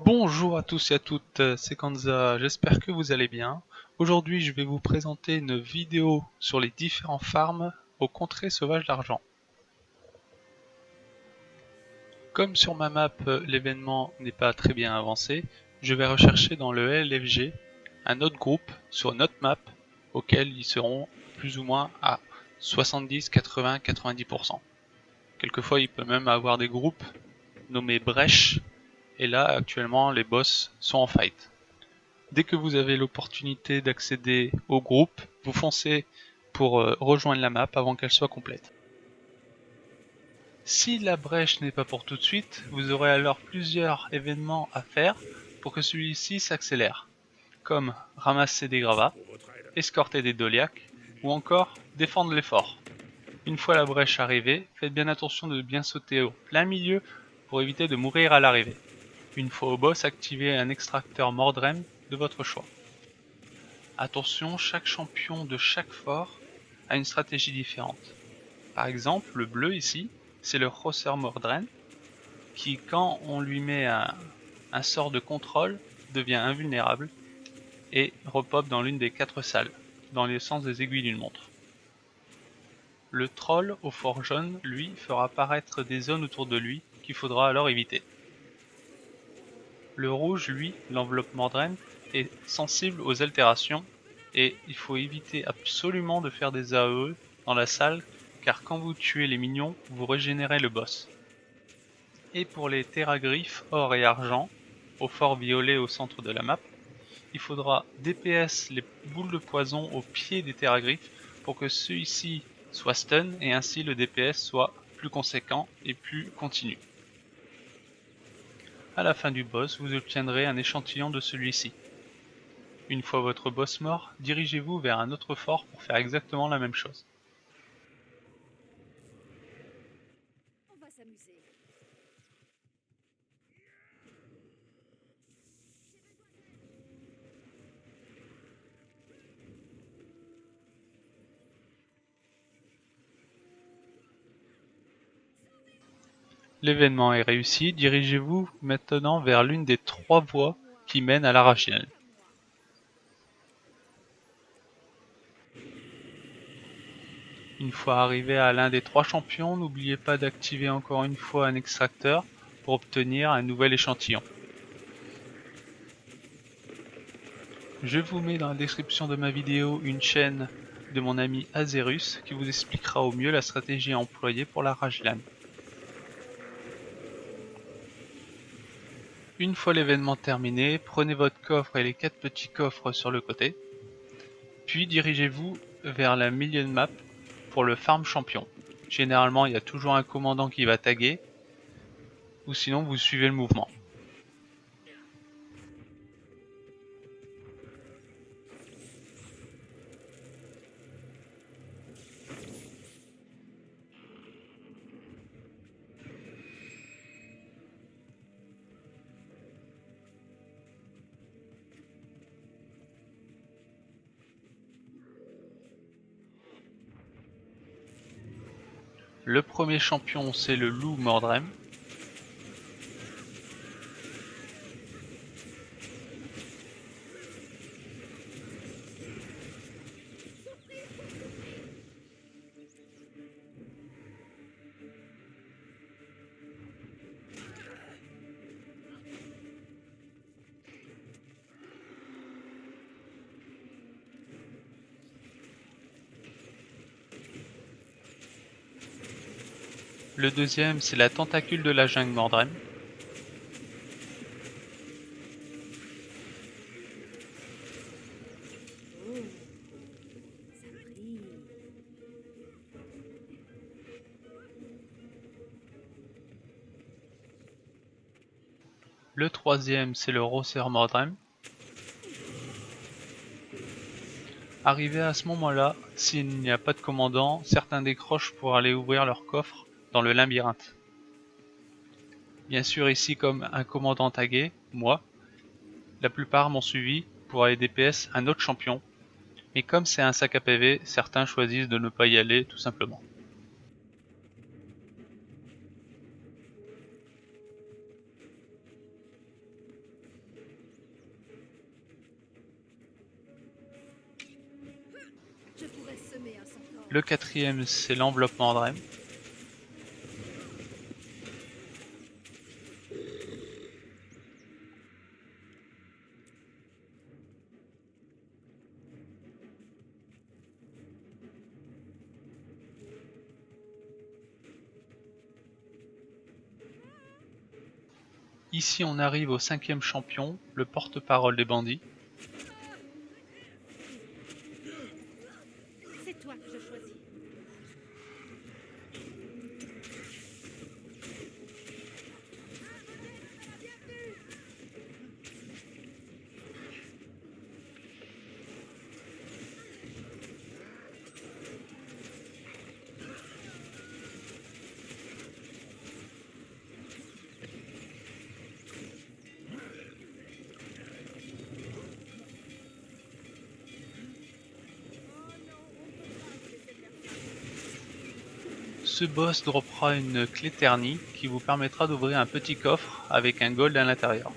Bonjour à tous et à toutes, c'est Kanza, j'espère que vous allez bien. Aujourd'hui je vais vous présenter une vidéo sur les différents farms aux contrées sauvages d'argent. Comme sur ma map l'événement n'est pas très bien avancé, je vais rechercher dans le LFG un autre groupe sur notre map auquel ils seront plus ou moins à 70, 80, 90%. Quelquefois il peut même avoir des groupes nommés brèches et là actuellement les boss sont en fight. Dès que vous avez l'opportunité d'accéder au groupe, vous foncez pour rejoindre la map avant qu'elle soit complète. Si la brèche n'est pas pour tout de suite, vous aurez alors plusieurs événements à faire pour que celui-ci s'accélère, comme ramasser des gravats, escorter des doliaques ou encore défendre les forts. Une fois la brèche arrivée, faites bien attention de bien sauter au plein milieu pour éviter de mourir à l'arrivée. Une fois au boss, activez un extracteur Mordrem de votre choix. Attention, chaque champion de chaque fort a une stratégie différente. Par exemple, le bleu ici, c'est le Rosser Mordren, qui quand on lui met un sort de contrôle, devient invulnérable et repop dans l'une des 4 salles, dans le sens des aiguilles d'une montre. Le troll au fort jaune, lui, fera apparaître des zones autour de lui qu'il faudra alors éviter. Le rouge, lui, l'enveloppe Mordren, est sensible aux altérations et il faut éviter absolument de faire des AOE dans la salle car quand vous tuez les minions, vous régénérez le boss. Et pour les terragriffes or et argent, au fort violet au centre de la map, il faudra DPS les boules de poison au pied des terragriffes pour que ceux-ci soient stun et ainsi le DPS soit plus conséquent et plus continu. À la fin du boss, vous obtiendrez un échantillon de celui-ci. Une fois votre boss mort, dirigez-vous vers un autre fort pour faire exactement la même chose. On va s'amuser. L'événement est réussi, dirigez-vous maintenant vers l'une des 3 voies qui mènent à l'Arachiel. Une fois arrivé à l'un des 3 champions, n'oubliez pas d'activer encore une fois un extracteur pour obtenir un nouvel échantillon. Je vous mets dans la description de ma vidéo une chaîne de mon ami Azerus qui vous expliquera au mieux la stratégie à employer pour la Rajlan. Une fois l'événement terminé, prenez votre coffre et les 4 petits coffres sur le côté, puis dirigez-vous vers la milieu de map pour le farm champion. Généralement il y a toujours un commandant qui va taguer, ou sinon vous suivez le mouvement. Le premier champion c'est le loup Mordrem. Le deuxième c'est la tentacule de la jungle Mordrem. Oh, ça brille. Le troisième c'est le Rosser Mordrem. Arrivé à ce moment-là, s'il n'y a pas de commandant, certains décrochent pour aller ouvrir leur coffre dans le labyrinthe. Bien sûr ici comme un commandant tagué, moi, la plupart m'ont suivi pour aller DPS un autre champion, mais comme c'est un sac à PV, certains choisissent de ne pas y aller tout simplement. Le quatrième, c'est l'enveloppement Drem. Ici on arrive au cinquième champion, le porte-parole des bandits. C'est toi que je choisis. Ce boss droppera une clé ternie qui vous permettra d'ouvrir un petit coffre avec un gold à l'intérieur.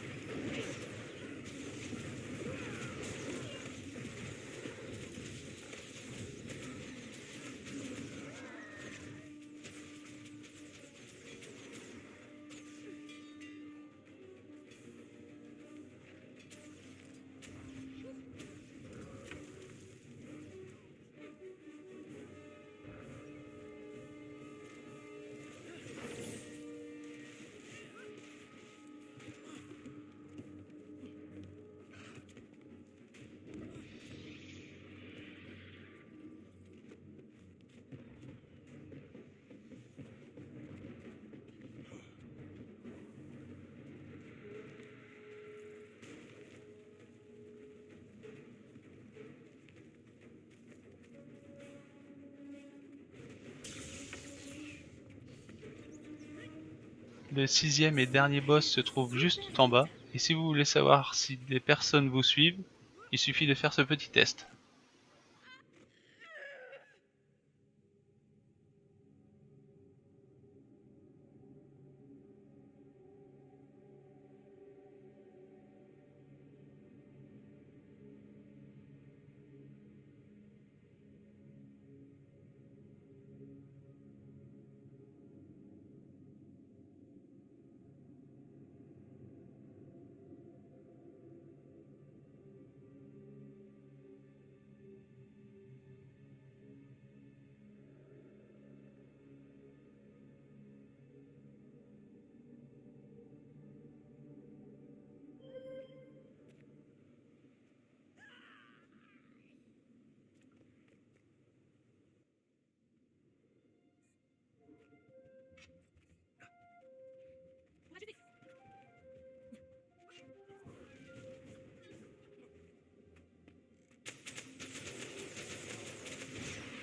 Le sixième et dernier boss se trouve juste tout en bas, et si vous voulez savoir si des personnes vous suivent, il suffit de faire ce petit test.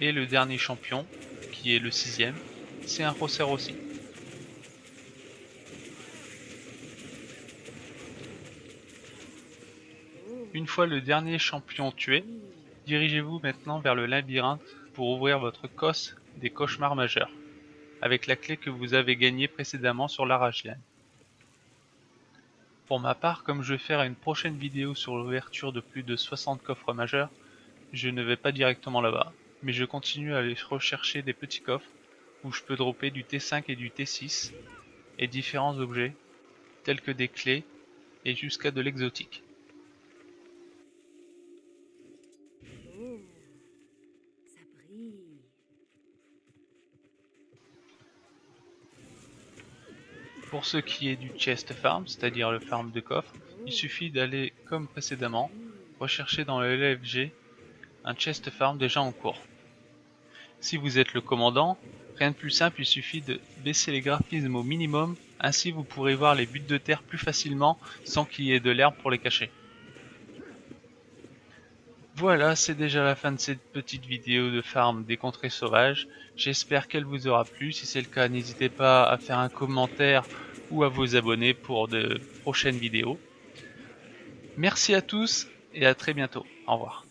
Et le dernier champion, qui est le sixième, c'est un Roser aussi. Une fois le dernier champion tué, dirigez-vous maintenant vers le labyrinthe pour ouvrir votre cosse des cauchemars majeurs, avec la clé que vous avez gagnée précédemment sur l'Arachlian. Pour ma part, comme je vais faire une prochaine vidéo sur l'ouverture de plus de 60 coffres majeurs, je ne vais pas directement là-bas, mais je continue à aller rechercher des petits coffres où je peux dropper du T5 et du T6 et différents objets tels que des clés et jusqu'à de l'exotique. Oh, ça brille. Pour ce qui est du chest farm, c'est-à-dire le farm de coffre, il suffit d'aller comme précédemment, rechercher dans le LFG un chest farm déjà en cours. Si vous êtes le commandant, rien de plus simple, il suffit de baisser les graphismes au minimum, ainsi vous pourrez voir les buts de terre plus facilement sans qu'il y ait de l'herbe pour les cacher. Voilà, c'est déjà la fin de cette petite vidéo de farm des contrées sauvages. J'espère qu'elle vous aura plu. Si c'est le cas, n'hésitez pas à faire un commentaire ou à vous abonner pour de prochaines vidéos. Merci à tous et à très bientôt. Au revoir.